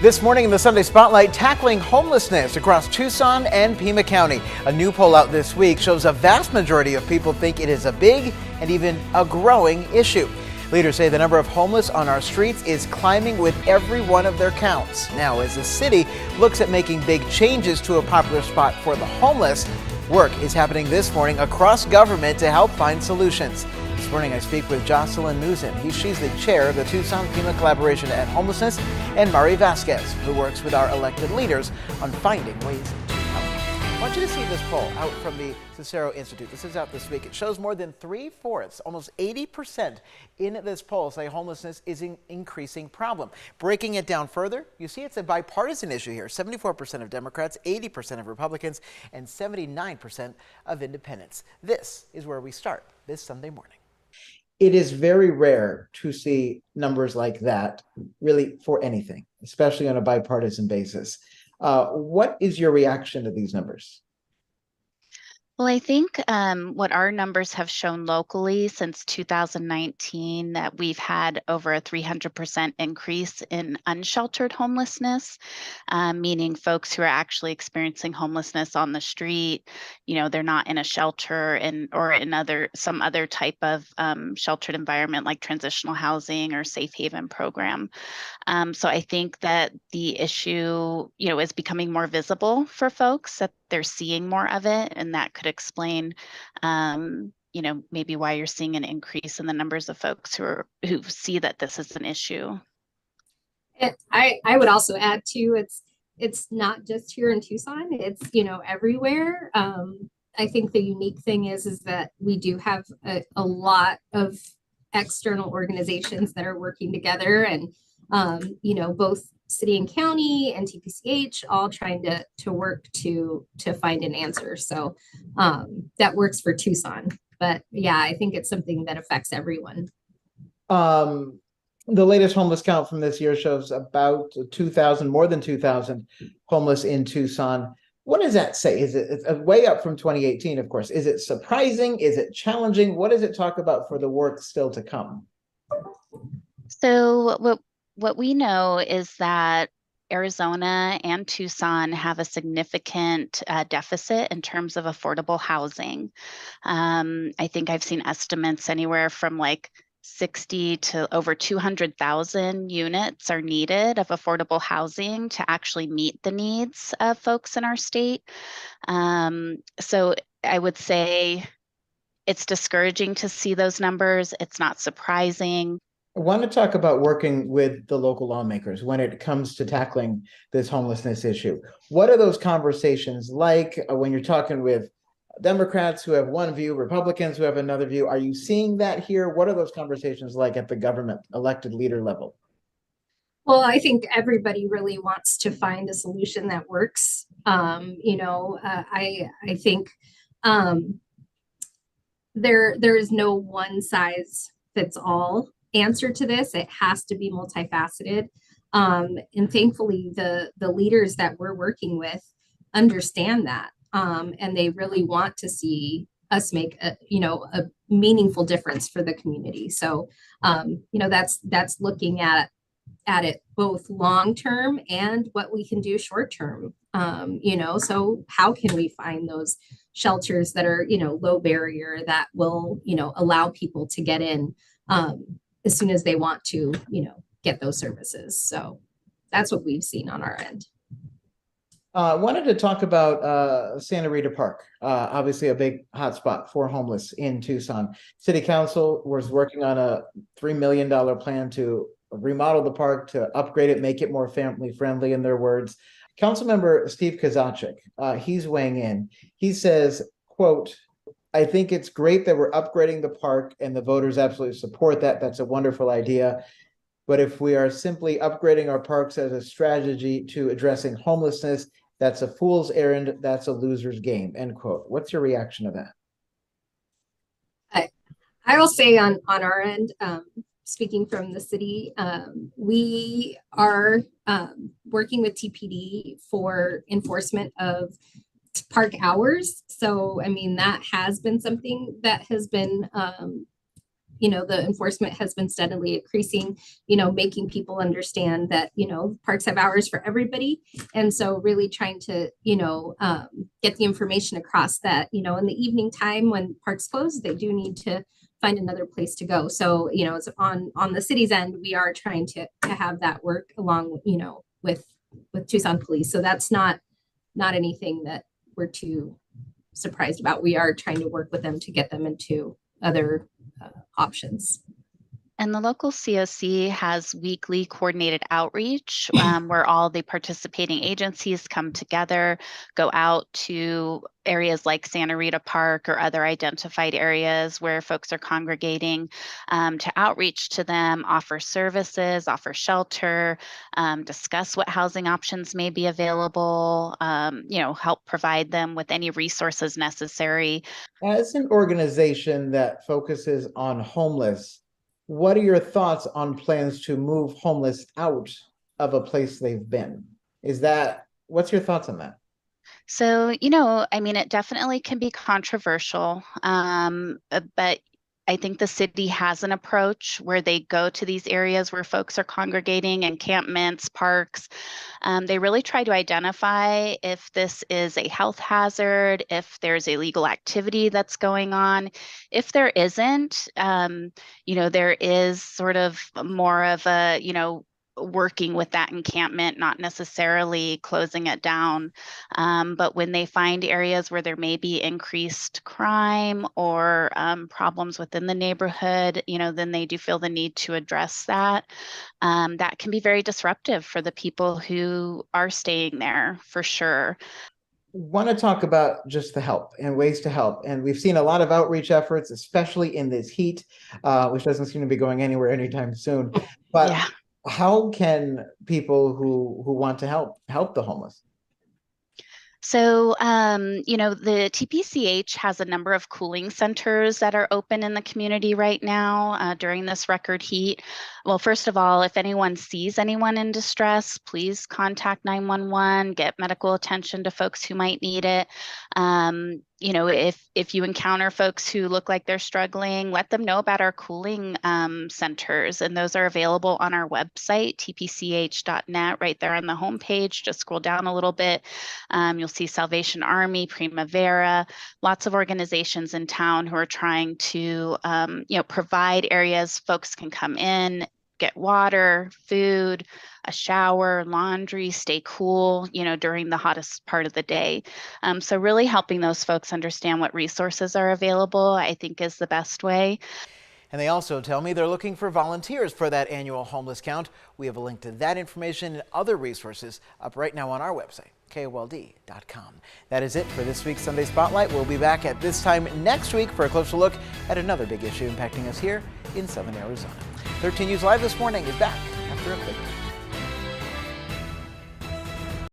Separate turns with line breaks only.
This morning in the Sunday Spotlight, tackling homelessness across Tucson and Pima County. A new poll out this week shows a vast majority of people think it is a big and even a growing issue. Leaders say the number of homeless on our streets is climbing with every one of their counts. Now, as the city looks at making big changes to a popular spot for the homeless, work is happening this morning across government to help find solutions. This morning I speak with Jocelyn Nuzin. She's the chair of the Tucson-Pima Collaboration to End Homelessness, and Mari Vasquez, who works with our elected leaders on finding ways to help. I want you to see this poll out from the Cicero Institute. This is out this week. It shows more than 3/4, almost 80% in this poll say homelessness is an increasing problem. Breaking it down further, you see it's a bipartisan issue here. 74% of Democrats, 80% of Republicans, and 79% of independents. This is where we start this Sunday morning. It is very rare to see numbers like that, really, for anything, especially on a bipartisan basis. What is your reaction to these numbers?
Well, I think what our numbers have shown locally since 2019 that we've had over a 300% increase in unsheltered homelessness, meaning folks who are actually experiencing homelessness on the street. You know, they're not in a shelter or in some other type of sheltered environment like transitional housing or safe haven program. So I think that the issue, is becoming more visible for folks, that they're seeing more of it, and that could explain, maybe why you're seeing an increase in the numbers of folks who see that this is an issue.
I would also add too, it's not just here in Tucson, it's everywhere. I think the unique thing is that we do have a lot of external organizations that are working together, and both city and county and TPCH all trying to work to find an answer. So that works for Tucson. But yeah, I think it's something that affects everyone.
The latest homeless count from this year shows about 2,000, more than 2,000 homeless in Tucson. What does that say? It's way up from 2018, of course. Is it surprising? Is it challenging? What does it talk about for the work still to come?
So what we know is that Arizona and Tucson have a significant deficit in terms of affordable housing. I think I've seen estimates anywhere from like 60 to over 200,000 units are needed of affordable housing to actually meet the needs of folks in our state. So I would say it's discouraging to see those numbers. It's not surprising.
I want to talk about working with the local lawmakers when it comes to tackling this homelessness issue. What are those conversations like when you're talking with Democrats who have one view, Republicans who have another view? Are you seeing that here? What are those conversations like at the government elected leader level?
Well, I think everybody really wants to find a solution that works. I think there is no one size fits all answer to this. It has to be multifaceted. And thankfully, the leaders that we're working with understand that. And they really want to see us make a meaningful difference for the community. So, that's looking at it both long term and what we can do short term. So how can we find those shelters that are, low barrier that will, allow people to get in as soon as they want to, get those services. So that's what we've seen on our end.
I wanted to talk about Santa Rita Park, obviously a big hotspot for homeless in Tucson. City Council was working on a $3 million plan to remodel the park, to upgrade it, make it more family friendly, in their words. Councilmember Steve Kozachik, he's weighing in. He says, quote, "I think it's great that we're upgrading the park and the voters absolutely support that. That's a wonderful idea. But if we are simply upgrading our parks as a strategy to addressing homelessness, that's a fool's errand. That's a loser's game," end quote. What's your reaction to that?
I will say on our end, speaking from the city, we are working with TPD for enforcement of park hours. So, I mean, that has been something that has been, the enforcement has been steadily increasing, making people understand that, parks have hours for everybody. And so really trying to, get the information across that, in the evening time when parks close, they do need to find another place to go. So, it's on the city's end, we are trying to have that work along, with Tucson Police. So that's not anything that we're too surprised about. We are trying to work with them to get them into other options.
And the local COC has weekly coordinated outreach where all the participating agencies come together, go out to areas like Santa Rita Park or other identified areas where folks are congregating to outreach to them, offer services, offer shelter, discuss what housing options may be available, help provide them with any resources necessary.
As an organization that focuses on homeless, what are your thoughts on plans to move homeless out of a place they've been? What's your thoughts on that?
So, it definitely can be controversial, but I think the city has an approach where they go to these areas where folks are congregating, encampments, parks. They really try to identify if this is a health hazard, if there's illegal activity that's going on. If there isn't, there is sort of more of a, working with that encampment, not necessarily closing it down. But when they find areas where there may be increased crime or problems within the neighborhood, then they do feel the need to address that. That can be very disruptive for the people who are staying there, for sure.
Want to talk about just the help and ways to help. And we've seen a lot of outreach efforts, especially in this heat, which doesn't seem to be going anywhere anytime soon. But yeah. How can people who want to help the homeless?
So, the TPCH has a number of cooling centers that are open in the community right now during this record heat. Well, first of all, if anyone sees anyone in distress, please contact 911, get medical attention to folks who might need it. If you encounter folks who look like they're struggling, let them know about our cooling centers, and those are available on our website, tpch.net, right there on the homepage. Just scroll down a little bit. You'll see Salvation Army, Primavera, lots of organizations in town who are trying to, provide areas folks can come in, get water, food, a shower, laundry, stay cool, during the hottest part of the day. So really helping those folks understand what resources are available, I think, is the best way.
And they also tell me they're looking for volunteers for that annual homeless count. We have a link to that information and other resources up right now on our website, KOLD.com. That is it for this week's Sunday Spotlight. We'll be back at this time next week for a closer look at another big issue impacting us here in Southern Arizona. 13 News Live this morning is back after a quick break.